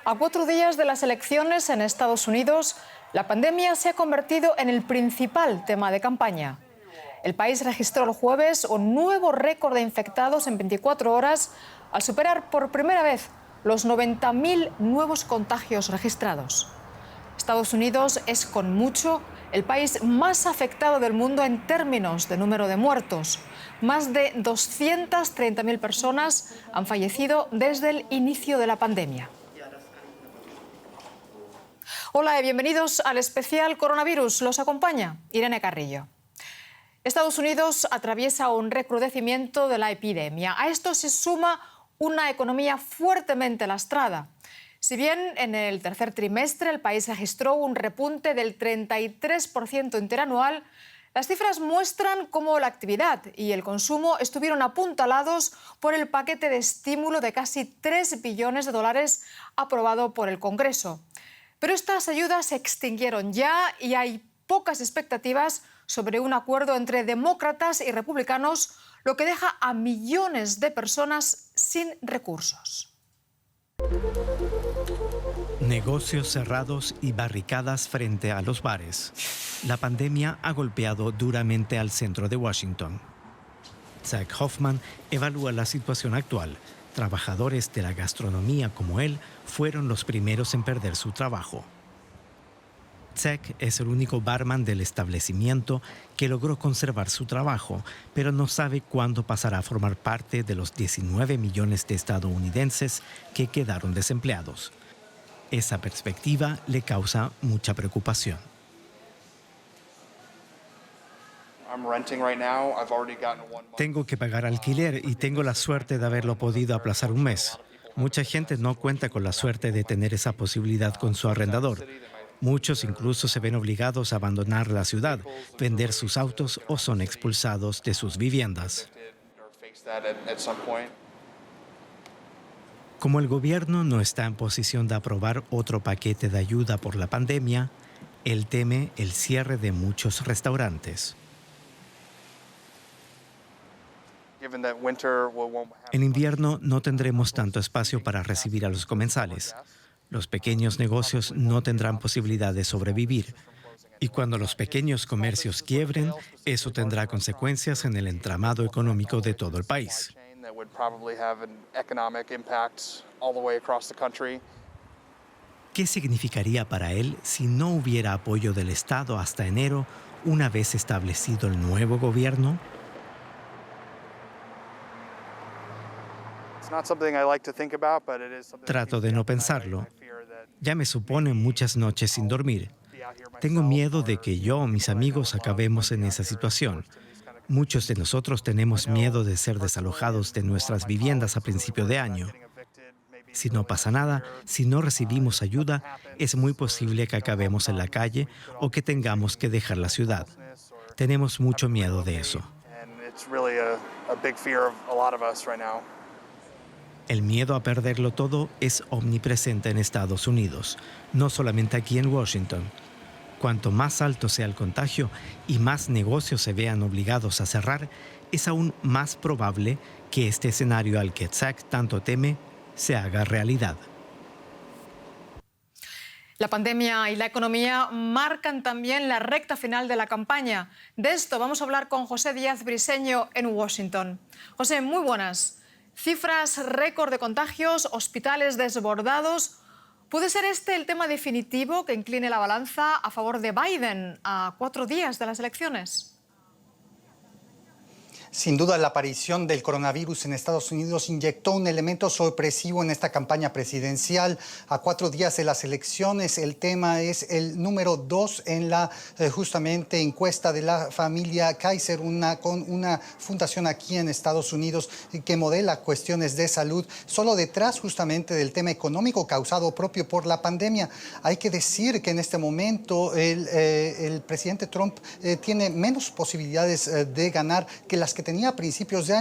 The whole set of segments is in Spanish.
A 4 días de las elecciones en Estados Unidos, la pandemia se ha convertido en el principal tema de campaña. El país registró el jueves un nuevo récord de infectados en 24 horas, al superar por primera vez los 90.000 nuevos contagios registrados. Estados Unidos es con mucho el país más afectado del mundo en términos de número de muertos. Más de 230.000 personas han fallecido desde el inicio de la pandemia. Hola y bienvenidos al especial Coronavirus. Los acompaña Irene Carrillo. Estados Unidos atraviesa un recrudecimiento de la epidemia. A esto se suma una economía fuertemente lastrada. Si bien en el tercer trimestre el país registró un repunte del 33% interanual, las cifras muestran cómo la actividad y el consumo estuvieron apuntalados por el paquete de estímulo de casi $3 billones aprobado por el Congreso. Pero estas ayudas se extinguieron ya y hay pocas expectativas sobre un acuerdo entre demócratas y republicanos, lo que deja a millones de personas sin recursos. Negocios cerrados y barricadas frente a los bares. La pandemia ha golpeado duramente al centro de Washington. Zach Hoffman evalúa la situación actual. Trabajadores de la gastronomía como él fueron los primeros en perder su trabajo. Zach es el único barman del establecimiento que logró conservar su trabajo, pero no sabe cuándo pasará a formar parte de los 19 millones de estadounidenses que quedaron desempleados. Esa perspectiva le causa mucha preocupación. Tengo que pagar alquiler y tengo la suerte de haberlo podido aplazar un mes. Mucha gente no cuenta con la suerte de tener esa posibilidad con su arrendador. Muchos incluso se ven obligados a abandonar la ciudad, vender sus autos o son expulsados de sus viviendas. Como el gobierno no está en posición de aprobar otro paquete de ayuda por la pandemia, él teme el cierre de muchos restaurantes. En invierno no tendremos tanto espacio para recibir a los comensales. Los pequeños negocios no tendrán posibilidad de sobrevivir. Y cuando los pequeños comercios quiebren, eso tendrá consecuencias en el entramado económico de todo el país. ¿Qué significaría para él si no hubiera apoyo del Estado hasta enero, una vez establecido el nuevo gobierno? Trato de no pensarlo. Ya me supone muchas noches sin dormir. Tengo miedo de que yo o mis amigos acabemos en esa situación. Muchos de nosotros tenemos miedo de ser desalojados de nuestras viviendas a principio de año. Si no pasa nada, si no recibimos ayuda, es muy posible que acabemos en la calle o que tengamos que dejar la ciudad. Tenemos mucho miedo de eso. El miedo a perderlo todo es omnipresente en Estados Unidos, no solamente aquí en Washington. Cuanto más alto sea el contagio y más negocios se vean obligados a cerrar, es aún más probable que este escenario al que Zach tanto teme se haga realidad. La pandemia y la economía marcan también la recta final de la campaña. De esto vamos a hablar con José Díaz Briseño en Washington. José, muy buenas. Cifras récord de contagios, hospitales desbordados. ¿Puede ser este el tema definitivo que incline la balanza a favor de Biden a 4 días de las elecciones? Sin duda, la aparición del coronavirus en Estados Unidos inyectó un elemento sorpresivo en esta campaña presidencial. A 4 días de las elecciones, el tema es el número 2 en la justamente encuesta de la familia Kaiser, con una fundación aquí en Estados Unidos que modela cuestiones de salud, solo detrás justamente del tema económico causado propio por la pandemia. Hay que decir que en este momento el presidente Trump tiene menos posibilidades de ganar que las que que tenía a principios de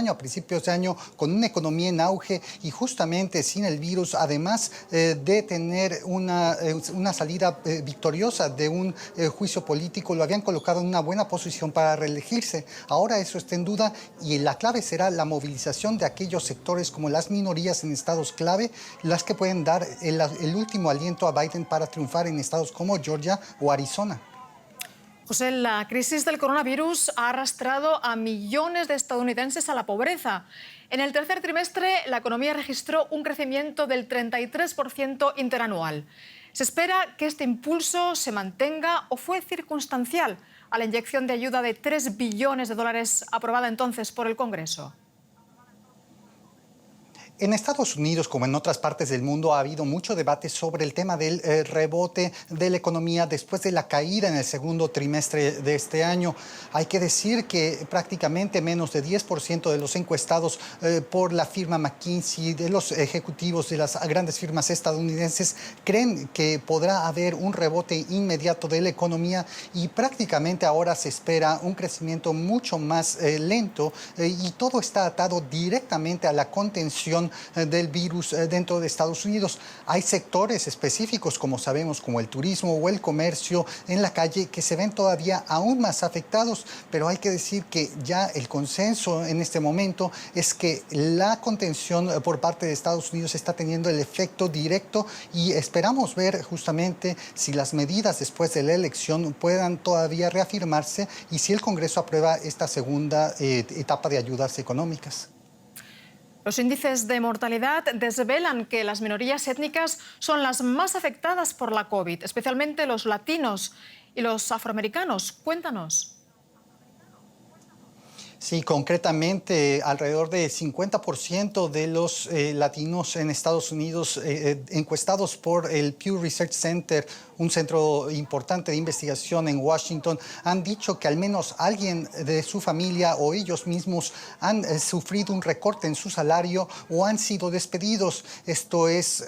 año con una economía en auge y justamente sin el virus, además de tener una salida victoriosa de un juicio político, lo habían colocado en una buena posición para reelegirse. Ahora eso está en duda y la clave será la movilización de aquellos sectores como las minorías en estados clave, las que pueden dar el último aliento a Biden para triunfar en estados como Georgia o Arizona. José, la crisis del coronavirus ha arrastrado a millones de estadounidenses a la pobreza. En el tercer trimestre, la economía registró un crecimiento del 33% interanual. ¿Se espera que este impulso se mantenga o fue circunstancial a la inyección de ayuda de $3 billones aprobada entonces por el Congreso? En Estados Unidos, como en otras partes del mundo, ha habido mucho debate sobre el tema del rebote de la economía después de la caída en el segundo trimestre de este año. Hay que decir que prácticamente menos de 10% de los encuestados por la firma McKinsey, de los ejecutivos de las grandes firmas estadounidenses, creen que podrá haber un rebote inmediato de la economía y prácticamente ahora se espera un crecimiento mucho más lento y todo está atado directamente a la contención del virus dentro de Estados Unidos. Hay sectores específicos, como sabemos, como el turismo o el comercio en la calle, que se ven todavía aún más afectados, pero hay que decir que ya el consenso en este momento es que la contención por parte de Estados Unidos está teniendo el efecto directo y esperamos ver justamente si las medidas después de la elección puedan todavía reafirmarse y si el Congreso aprueba esta segunda etapa de ayudas económicas. Los índices de mortalidad desvelan que las minorías étnicas son las más afectadas por la COVID, especialmente los latinos y los afroamericanos. Cuéntanos. Sí, concretamente alrededor de 50% de los latinos en Estados Unidos encuestados por el Pew Research Center, un centro importante de investigación en Washington, han dicho que al menos alguien de su familia o ellos mismos han sufrido un recorte en su salario o han sido despedidos. Esto es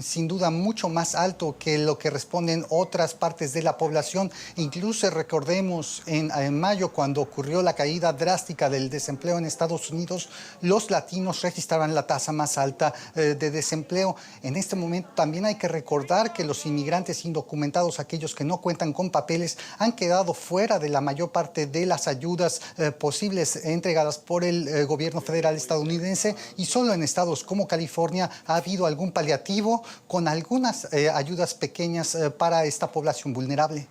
sin duda mucho más alto que lo que responden otras partes de la población. Incluso recordemos en mayo, cuando ocurrió la caída drástica del desempleo en Estados Unidos, los latinos registraban la tasa más alta de desempleo. En este momento también hay que recordar que los inmigrantes indocumentados, aquellos que no cuentan con papeles, han quedado fuera de la mayor parte de las ayudas posibles entregadas por el gobierno federal estadounidense y solo en estados como California ha habido algún paliativo con algunas ayudas pequeñas para esta población vulnerable.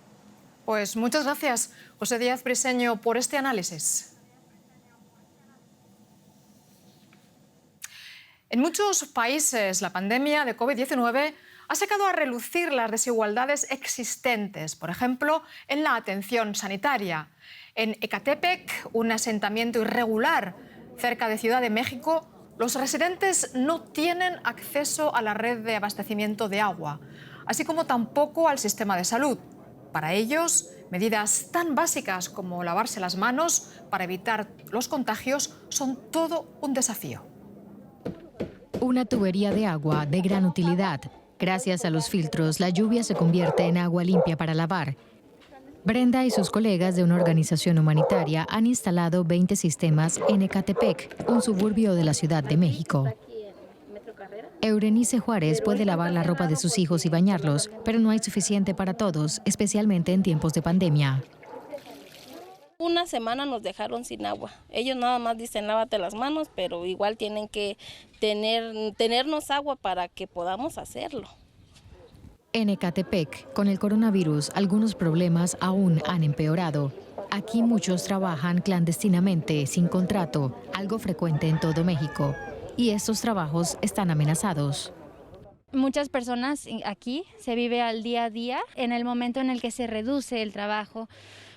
Pues muchas gracias, José Díaz Briceño, por este análisis. En muchos países, la pandemia de COVID-19 ha sacado a relucir las desigualdades existentes, por ejemplo, en la atención sanitaria. En Ecatepec, un asentamiento irregular cerca de Ciudad de México, los residentes no tienen acceso a la red de abastecimiento de agua, así como tampoco al sistema de salud. Para ellos, medidas tan básicas como lavarse las manos para evitar los contagios son todo un desafío. Una tubería de agua de gran utilidad. Gracias a los filtros, la lluvia se convierte en agua limpia para lavar. Brenda y sus colegas de una organización humanitaria han instalado 20 sistemas en Ecatepec, un suburbio de la Ciudad de México. Eurenice Juárez puede lavar la ropa de sus hijos y bañarlos, pero no hay suficiente para todos, especialmente en tiempos de pandemia. Una semana nos dejaron sin agua. Ellos nada más dicen lávate las manos, pero igual tienen que tenernos agua para que podamos hacerlo. En Ecatepec, con el coronavirus, algunos problemas aún han empeorado. Aquí muchos trabajan clandestinamente, sin contrato, algo frecuente en todo México. Y estos trabajos están amenazados. Muchas personas aquí se vive al día a día. En el momento en el que se reduce el trabajo,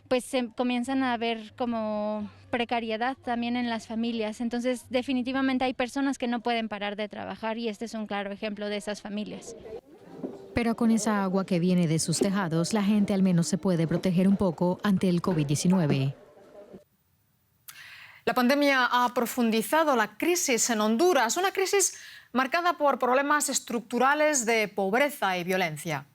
pues se comienzan a ver como precariedad también en las familias. Entonces, definitivamente hay personas que no pueden parar de trabajar y este es un claro ejemplo de esas familias. Pero con esa agua que viene de sus tejados, la gente al menos se puede proteger un poco ante el COVID-19. La pandemia ha profundizado la crisis en Honduras, una crisis marcada por problemas estructurales de pobreza y violencia.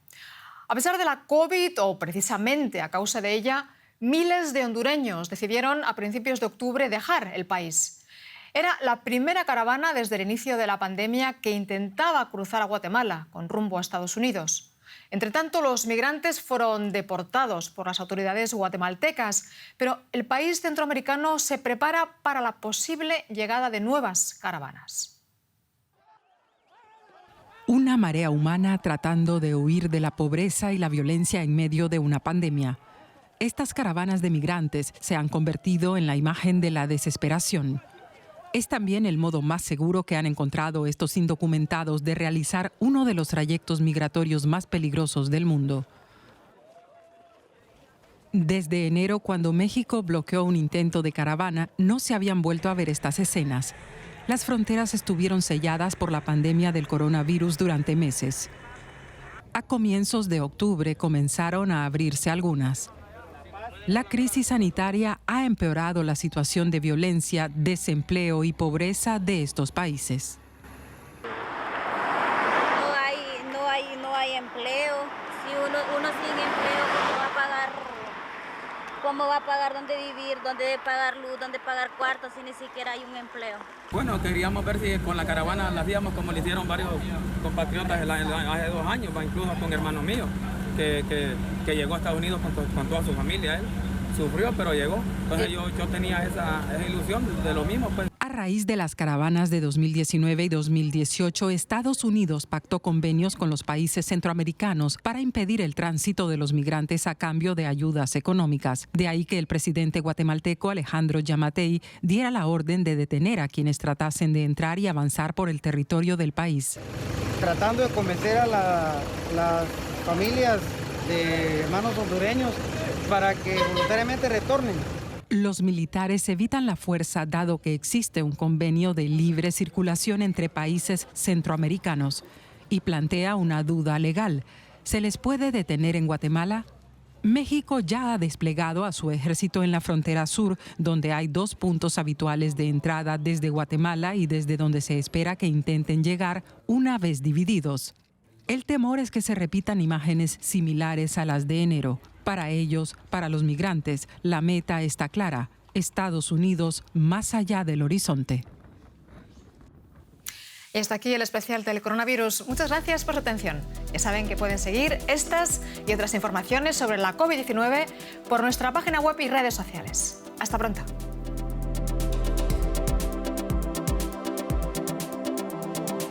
A pesar de la COVID, o precisamente a causa de ella, miles de hondureños decidieron a principios de octubre dejar el país. Era la primera caravana desde el inicio de la pandemia que intentaba cruzar a Guatemala con rumbo a Estados Unidos. Entre tanto, los migrantes fueron deportados por las autoridades guatemaltecas, pero el país centroamericano se prepara para la posible llegada de nuevas caravanas. Una marea humana tratando de huir de la pobreza y la violencia en medio de una pandemia. Estas caravanas de migrantes se han convertido en la imagen de la desesperación. Es también el modo más seguro que han encontrado estos indocumentados de realizar uno de los trayectos migratorios más peligrosos del mundo. Desde enero, cuando México bloqueó un intento de caravana, no se habían vuelto a ver estas escenas. Las fronteras estuvieron selladas por la pandemia del coronavirus durante meses. A comienzos de octubre comenzaron a abrirse algunas. La crisis sanitaria ha empeorado la situación de violencia, desempleo y pobreza de estos países. No hay empleo. Si uno sin empleo, ¿cómo va a pagar dónde vivir, dónde pagar luz, dónde pagar cuartos si ni siquiera hay un empleo? Bueno, queríamos ver si con la caravana la hacíamos como le hicieron varios compatriotas hace 2 años, incluso con hermano mío, que llegó a Estados Unidos con toda su familia. Él sufrió, pero llegó. Entonces yo tenía esa ilusión de lo mismo. Pues. A raíz de las caravanas de 2019 y 2018, Estados Unidos pactó convenios con los países centroamericanos para impedir el tránsito de los migrantes a cambio de ayudas económicas. De ahí que el presidente guatemalteco Alejandro Yamatei diera la orden de detener a quienes tratasen de entrar y avanzar por el territorio del país. Tratando de convencer a las familias de hermanos hondureños para que voluntariamente retornen. Los militares evitan la fuerza dado que existe un convenio de libre circulación entre países centroamericanos y plantea una duda legal. ¿Se les puede detener en Guatemala? México ya ha desplegado a su ejército en la frontera sur, donde hay 2 puntos habituales de entrada desde Guatemala y desde donde se espera que intenten llegar una vez divididos. El temor es que se repitan imágenes similares a las de enero. Para ellos, para los migrantes, la meta está clara: Estados Unidos más allá del horizonte. Y hasta aquí el especial del coronavirus. Muchas gracias por su atención. Ya saben que pueden seguir estas y otras informaciones sobre la COVID-19 por nuestra página web y redes sociales. Hasta pronto.